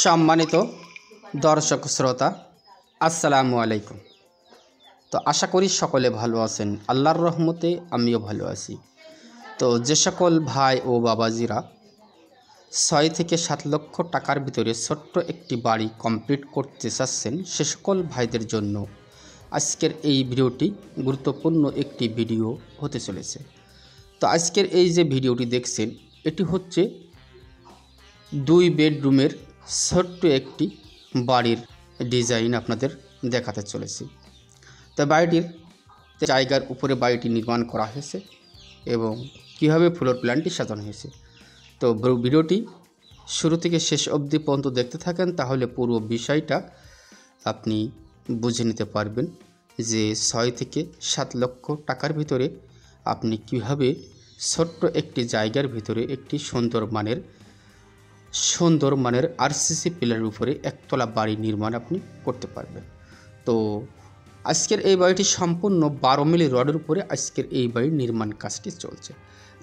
সম্মানিত দর্শক শ্রোতা, আসসালামু আলাইকুম। তো আশা করি সকলে ভালো আছেন। আল্লাহর রহমতে আমিও ভালো আছি। তো যে সকল ভাই ও বাবাজিরা 6 থেকে 7 লক্ষ টাকার ভিতরে ছোট্ট একটি বাড়ি কমপ্লিট করতে চাচ্ছেন, সে সকল ভাইদের জন্য আজকের এই ভিডিওটি গুরুত্বপূর্ণ একটি ভিডিও হতে চলেছে। তো আজকের এই যে ভিডিওটি দেখছেন, এটি হচ্ছে 2 বেডরুমের ছোট্ট একটি বাড়ির ডিজাইন আপনাদের দেখাতে চলেছি। তো বাড়িটির জায়গার উপরে বাড়িটি নির্মাণ করা হয়েছে এবং কীভাবে ফ্লোর প্ল্যানটি সাজানো হয়েছে। তো ভিডিওটি শুরু থেকে শেষ অবধি পর্যন্ত দেখতে থাকেন, তাহলে পুরো বিষয়টা আপনি বুঝে নিতে পারবেন যে 6 থেকে 7 লক্ষ টাকার ভিতরে আপনি কীভাবে ছোট্ট একটি জায়গার ভিতরে একটি সুন্দর মানের আরসিসি পিলারের উপরে একতলা বাড়ি নির্মাণ আপনি করতে পারবেন। তো আজকের এই বাড়িটি সম্পূর্ণ 12 মিলি রডের উপরে আজকের এই বাড়ির নির্মাণ কাজটি চলছে।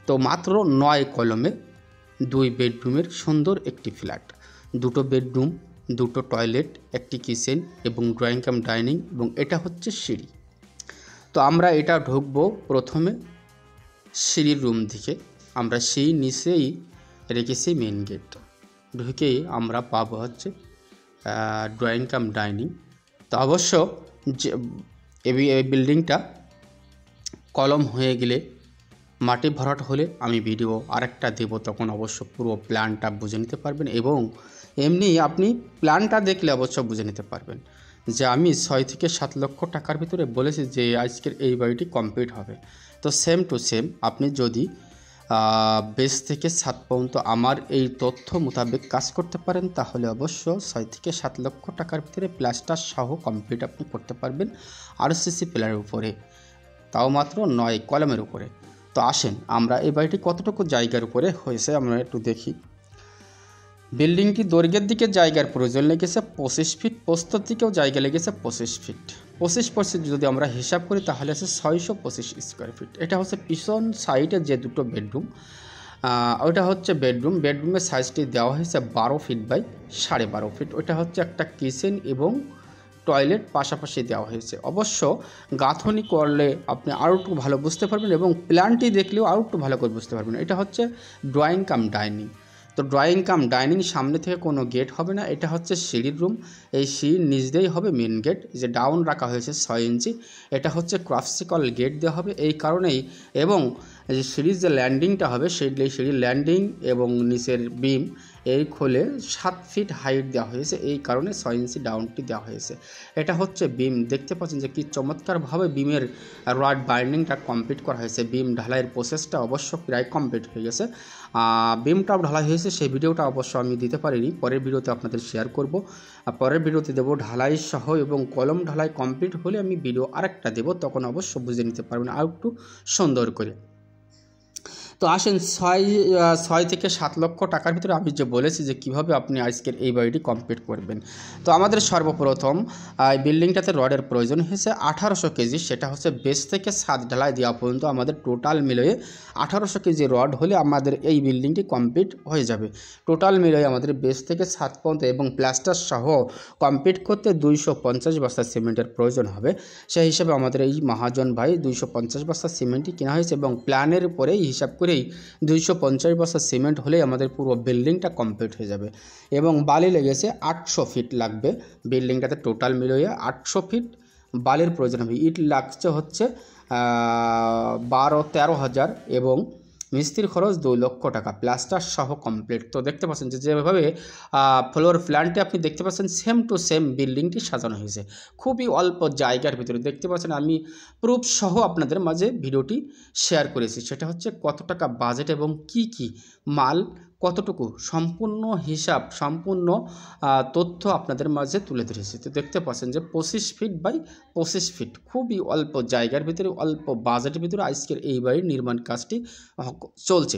তো মাত্র 9 কলমে 2 বেডরুমের সুন্দর একটি ফ্ল্যাট, 2টো বেডরুম, 2টো টয়লেট, একটি কিচেন এবং ড্রয়িং কাম ডাইনিং, এবং এটা হচ্ছে সিঁড়ি। তো আমরা এটা ঢুকবো প্রথমে সিঁড়ির রুম থেকে। আমরা সেই নিচেই রেখেছি মেন গেট। ঢুকেই আমরা পাবো হচ্ছে ড্রয়িং কাম ডাইনিং। তো অবশ্য যে এই বিল্ডিংটা কলম হয়ে গেলে, মাটি ভরাট হলে আমি ভিডিও আরেকটা দেবো, তখন অবশ্য পুরো প্ল্যানটা বুঝে নিতে পারবেন। এবং এমনি আপনি প্ল্যানটা দেখলে অবশ্য বুঝে নিতে পারবেন যে আমি 6 থেকে 7 লক্ষ টাকার ভিতরে বলেছি যে আজকের এই বাড়িটি কমপ্লিট হবে। তো সেম টু সেম আপনি যদি বেস থেকে 7 পর্যন্ত আমার এই তথ্য মোতাবেক কাজ করতে পারেন, তাহলে অবশ্য 6 থেকে 7 লক্ষ টাকার ভিতরে প্লাস্টার সহ কমপ্লিট আপনি করতে পারবেন আরসিসি পিলারের উপরে, তাও মাত্র 9 কলমের উপরে। তো আসেন আমরা এই বাড়িটি কতটুকু জায়গার উপরে হয়েছে আমরা একটু দেখি। বিল্ডিংটি দৈর্ঘ্যের দিকে জায়গার প্রয়োজন লেগেছে 25 ফিট, প্রস্থের দিকেও জায়গা লেগেছে 25 ফিট। 25% যদি আমরা হিসাব করি তাহলে আছে 625 স্কোয়ার ফিট। এটা হচ্ছে পিছন সাইডে যে 2টো বেডরুম, ওইটা হচ্ছে বেডরুমের সাইজটি দেওয়া হয়েছে 12 ফিট বাই 12.5 ফিট। ওইটা হচ্ছে একটা কিচেন এবং টয়লেট পাশাপাশি দেওয়া হয়েছে। অবশ্য গাঁথনি করলে আপনি আরও একটু ভালো বুঝতে পারবেন এবং প্ল্যানটি দেখলেও আরও একটু ভালো করে বুঝতে পারবেন। এটা হচ্ছে ড্রয়িং কাম ডাইনিং। তো ড্রয়িং কাম ডাইনিং, সামনে থেকে কোনো গেট হবে না। এটা হচ্ছে সিঁড়ির রুম, এই সিঁড়ির নিচ দিয়েই হবে মেন গেট, যে ডাউন রাখা হয়েছে 6 ইঞ্চি। এটা হচ্ছে ক্রসিকল গেট দেওয়া হবে এই কারণেই। এবং যে সিঁড়ির যে ল্যান্ডিংটা হবে সেই সিঁড়ির ল্যান্ডিং এবং নিচের বিম এই খোলে 7 ফিট হাইট দেওয়া হয়েছে, এই কারণে 6 ইঞ্চি ডাউনটি দেওয়া হয়েছে। এটা হচ্ছে বিম, দেখতে পাচ্ছেন যে কি চমৎকারভাবে বিমের রড বাইন্ডিংটা কমপ্লিট করা হয়েছে। বিম ঢালাইয়ের প্রসেসটা অবশ্য প্রায় কমপ্লিট হয়ে গেছে। বিমটাও ঢালাই হয়েছে, সেই ভিডিওটা অবশ্য আমি দিতে পারিনি, পরের ভিডিওতে আপনাদের শেয়ার করব। পরের ভিডিওতে দেবো ঢালাই সহ, এবং কলম ঢালাই কমপ্লিট হলে আমি ভিডিও আরেকটা দেবো, তখন অবশ্য বুঝে নিতে পারবেন আর একটু সুন্দর করে। তো আসেন 6 থেকে 7 লক্ষ টাকার ভিতরে আমি যে বলেছি যে কিভাবে আপনি আজকের এই বাড়িটি কমপ্লিট করবেন। তো আমাদের সর্বপ্রথম এই বিল্ডিংটাতে রডের প্রয়োজন হয়েছে 1800 কেজি। সেটা হচ্ছে বেস থেকে ছাদ ঢালাই দেওয়া পর্যন্ত আমাদের টোটাল মিলিয়ে 1800 কেজি রড হলে আমাদের এই বিল্ডিংটি কমপ্লিট হয়ে যাবে। টোটাল মিলিয়ে আমাদের বেস থেকে ছাদ পর্যন্ত এবং প্লাস্টার সহ কমপ্লিট করতে 250 বস্তা সিমেন্টের প্রয়োজন হবে। সেই হিসাবে আমাদের এই মহাজন ভাই 250 বস্তা সিমেন্টই কেনা হয়েছে এবং প্ল্যানের পরেই হিসাব করে 250 বস্তা সিমেন্ট হলেই আমাদের পুরো বিল্ডিংটা কমপ্লিট হয়ে যাবে। এবং বালি লেগেছে 800 ফিট লাগবে বিল্ডিংটাতে, টোটাল মিলিয়ে 800 ফিট বালির প্রয়োজন হবে। ইট লাগছে হচ্ছে 12-13 হাজার এবং মিস্ত্রির খরচ 2 লক্ষ টাকা প্লাস্টার সহ কমপ্লিট। তো দেখতে পাচ্ছেন যে যেভাবে ফ্লোর প্ল্যানটি আপনি দেখতে পাচ্ছেন সেম টু সেম বিল্ডিংটি সাজানো হয়েছে খুবই অল্প জায়গার ভিতরে। দেখতে পাচ্ছেন আমি প্রুফ সহ আপনাদের মাঝে ভিডিওটি শেয়ার করেছি, সেটা হচ্ছে কত টাকা বাজেট এবং কি কি মাল কতটুকু সম্পূর্ণ হিসাব, সম্পূর্ণ তথ্য আপনাদের মাঝে তুলে ধরেছি। তো দেখতে পাচ্ছেন যে 25 ফিট বাই 25 ফিট খুবই অল্প জায়গার ভিতরে অল্প বাজেটের ভিতরে আজকের এই বাড়ির নির্মাণ কাজটি চলছে।